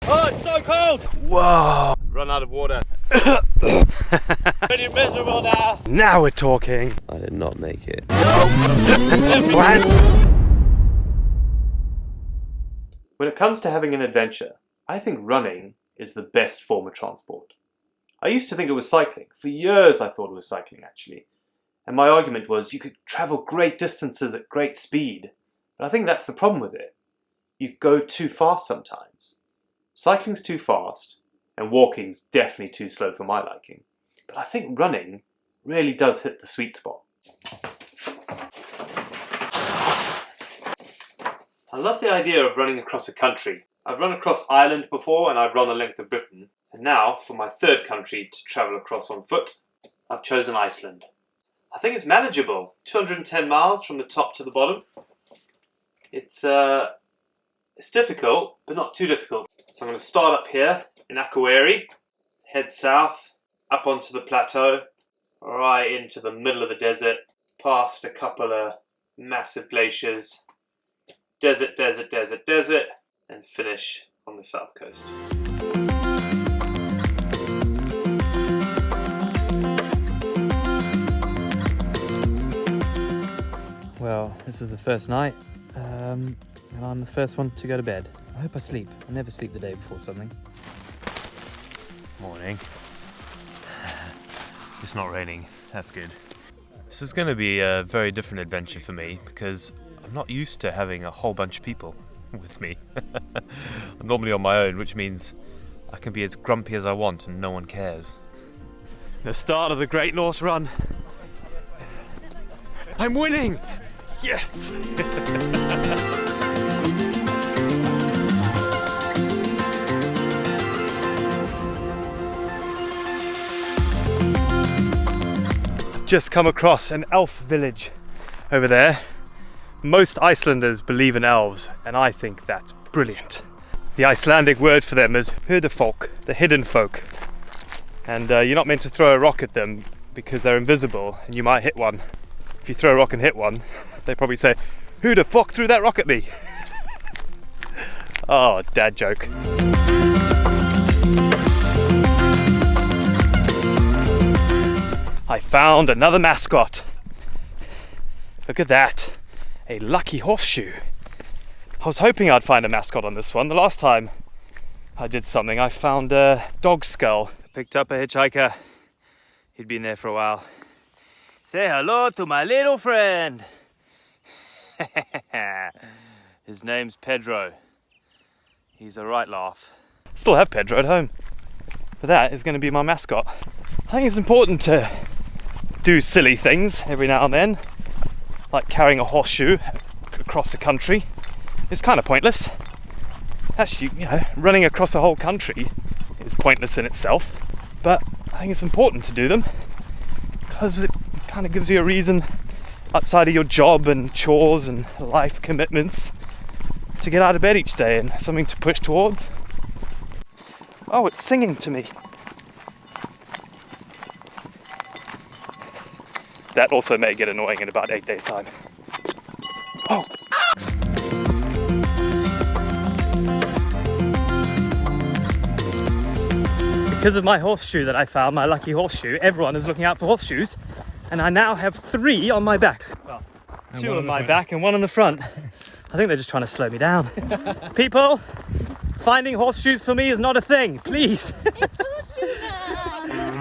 Oh, it's so cold! Whoa! Run out of water. Pretty miserable now. Now we're talking. I did not make it. When it comes to having an adventure, I think running is the best form of transport. I used to think it was cycling. For years I thought it was cycling actually. And my argument was you could travel great distances at great speed. But I think that's the problem with it. You go too fast sometimes. Cycling's too fast, and walking's definitely too slow for my liking. But I think running really does hit the sweet spot. I love the idea of running across a country. I've run across Ireland before and I've run the length of Britain. And now, for my third country to travel across on foot, I've chosen Iceland. I think it's manageable. 210 miles from the top to the bottom. It's difficult, but not too difficult. So I'm going to start up here in Akureyri, head south, up onto the plateau, right into the middle of the desert, past a couple of massive glaciers, desert, desert, desert, desert, and finish on the south coast. Well, this is the first night, and I'm the first one to go to bed. I hope I sleep. I never sleep the day before something. Morning. It's not raining, that's good. This is going to be a very different adventure for me because I'm not used to having a whole bunch of people with me. I'm normally on my own, which means I can be as grumpy as I want and no one cares. The start of the Great Norse Run. I'm winning! Yes! Just come across an elf village over there. Most Icelanders believe in elves, and I think that's brilliant. The Icelandic word for them is huldufólk, the hidden folk. And you're not meant to throw a rock at them because they're invisible and you might hit one. If you throw a rock and hit one, they probably say, "Who the fuck threw that rock at me?" Oh, dad joke. I found another mascot. Look at that. A lucky horseshoe. I was hoping I'd find a mascot on this one. The last time I did something, I found a dog skull. I picked up a hitchhiker. He'd been there for a while. Say hello to my little friend. His name's Pedro. He's a right laugh. Still have Pedro at home. But that is going to be my mascot. I think it's important to do silly things every now and then, like carrying a horseshoe across the country. It's kind of pointless. Actually, running across a whole country is pointless in itself, but I think it's important to do them because it kind of gives you a reason outside of your job and chores and life commitments to get out of bed each day and something to push towards. Oh, it's singing to me. That also may get annoying in about 8 days' time. Oh! Because of my horseshoe that I found, my lucky horseshoe, everyone is looking out for horseshoes, and I now have 3 on my back. Well, 2 on my back and 1 on the front. I think they're just trying to slow me down. People, finding horseshoes for me is not a thing, please. It's horseshoe man!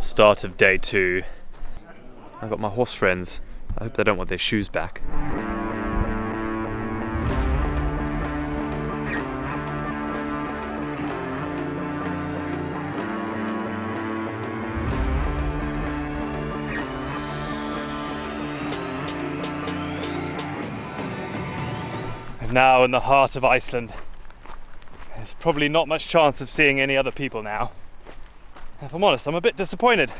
Start of day 2. I've got my horse friends. I hope they don't want their shoes back. I'm now in the heart of Iceland. There's probably not much chance of seeing any other people now. If I'm honest, I'm a bit disappointed.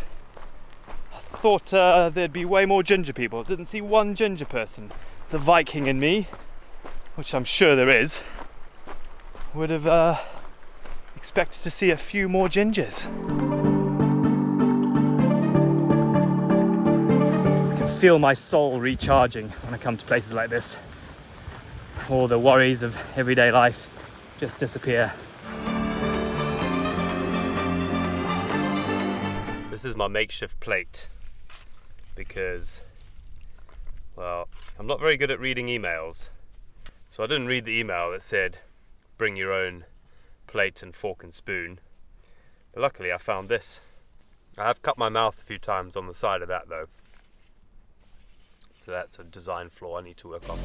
I thought there'd be way more ginger people. Didn't see one ginger person. The Viking in me, which I'm sure there is, would have expected to see a few more gingers. feel my soul recharging when I come to places like this. All the worries of everyday life just disappear. This is my makeshift plate because, well, I'm not very good at reading emails. So I didn't read the email that said, bring your own plate and fork and spoon. But luckily I found this. I have cut my mouth a few times on the side of that though. So that's a design flaw I need to work on.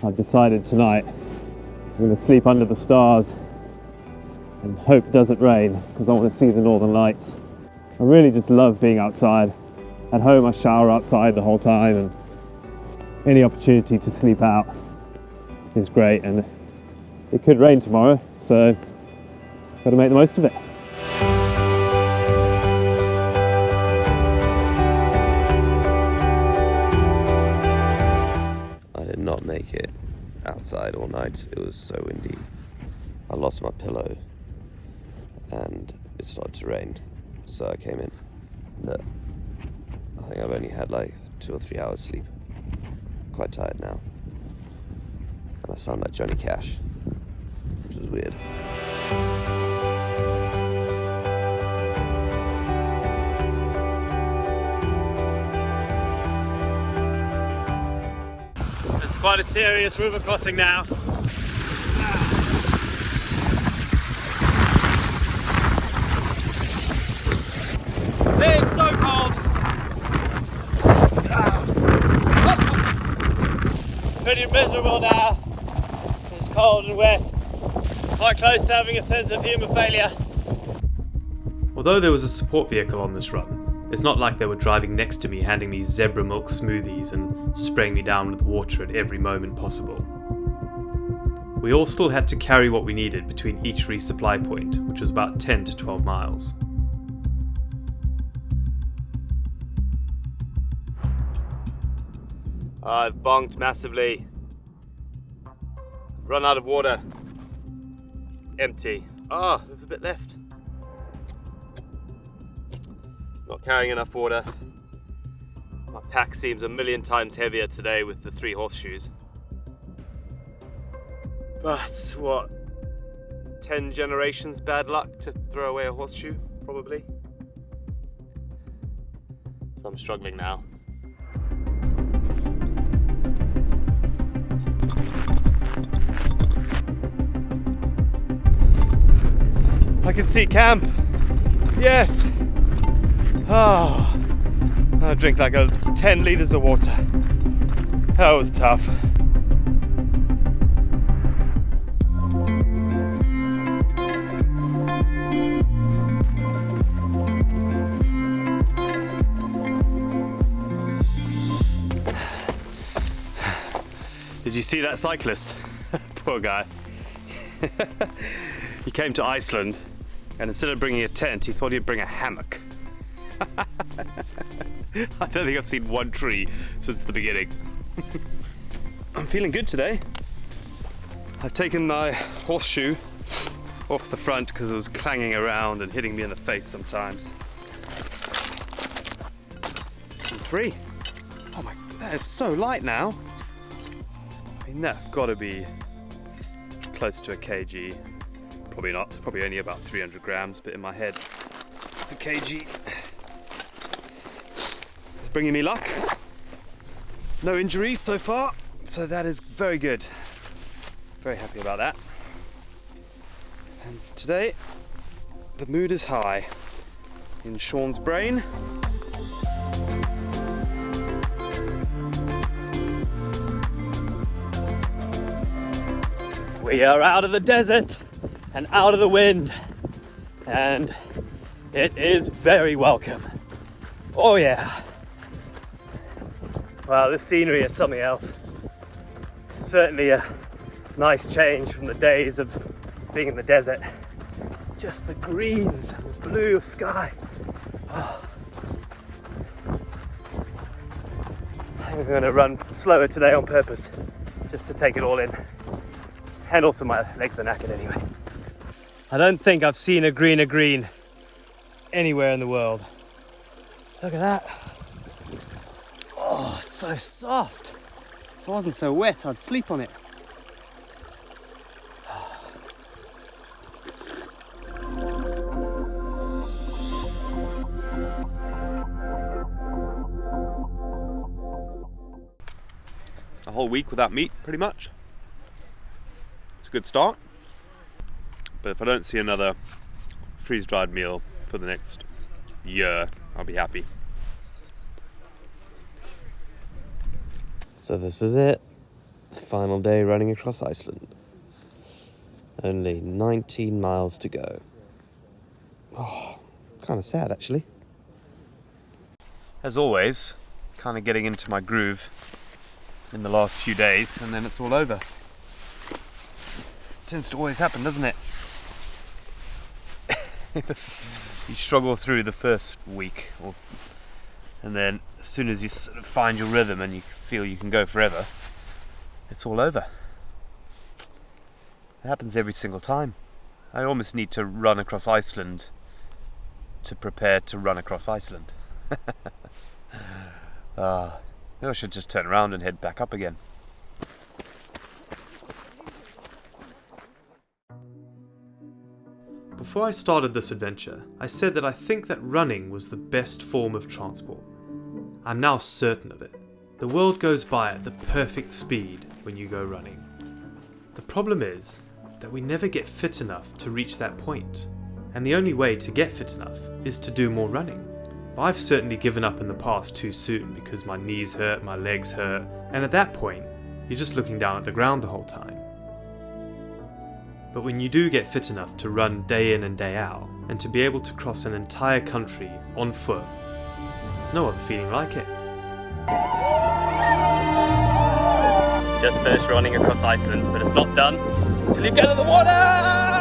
I've decided tonight I'm going to sleep under the stars and hope it doesn't rain because I want to see the northern lights. I really just love being outside. At home I shower outside the whole time, and any opportunity to sleep out is great, and it could rain tomorrow, so got to make the most of it. I did not make it outside all night. It was so windy. I lost my pillow and it started to rain, so I came in. But I think I've only had like 2 or 3 hours sleep. Quite tired now. And I sound like Johnny Cash, which is weird. It's quite a serious river crossing now. It's so cold. Pretty miserable now. It's cold and wet. Quite close to having a sense of human failure. Although there was a support vehicle on this run, it's not like they were driving next to me handing me zebra milk smoothies and spraying me down with water at every moment possible. We all still had to carry what we needed between each resupply point, which was about 10 to 12 miles. I've bonked massively. Run out of water. Empty. Ah, there's a bit left. Not carrying enough water. My pack seems a million times heavier today with the 3 horseshoes. But what? 10 generations bad luck to throw away a horseshoe, probably. So I'm struggling now. I can see camp. Yes. Oh, I drink like 10 litres of water. That was tough. Did you see that cyclist? Poor guy. He came to Iceland, and instead of bringing a tent, he thought he'd bring a hammock. I don't think I've seen one tree since the beginning. I'm feeling good today. I've taken my horseshoe off the front because it was clanging around and hitting me in the face sometimes. I'm free. Oh my, that is so light now. I mean, that's got to be close to a kg. Probably not, it's probably only about 300 grams, but in my head, it's a kg. It's bringing me luck. No injuries so far, so that is very good. Very happy about that. And today, the mood is high in Sean's brain. We are out of the desert and out of the wind, and it is very welcome. Oh yeah. Wow, this scenery is something else. Certainly a nice change from the days of being in the desert. Just the greens and the blue sky. Oh. I think I'm going to run slower today on purpose, just to take it all in. And also my legs are knackered anyway. I don't think I've seen a greener green anywhere in the world. Look at that. Oh, it's so soft. If it wasn't so wet, I'd sleep on it. A whole week without meat, pretty much. It's a good start. But if I don't see another freeze-dried meal for the next year, I'll be happy. So this is it. The final day running across Iceland. Only 19 miles to go. Oh, kind of sad actually. As always, kind of getting into my groove in the last few days, and then it's all over. Tends to always happen, doesn't it? You struggle through the first week, and then as soon as you sort of find your rhythm and you feel you can go forever, it's all over. It happens every single time. I almost need to run across Iceland to prepare to run across Iceland. Maybe I should just turn around and head back up again. Before I started this adventure, I said that I think that running was the best form of transport. I'm now certain of it. The world goes by at the perfect speed when you go running. The problem is that we never get fit enough to reach that point, and the only way to get fit enough is to do more running. I've certainly given up in the past too soon because my knees hurt, my legs hurt, and at that point, you're just looking down at the ground the whole time. But when you do get fit enough to run day in and day out, and to be able to cross an entire country on foot, there's no other feeling like it. Just finished running across Iceland, but it's not done till you get in the water!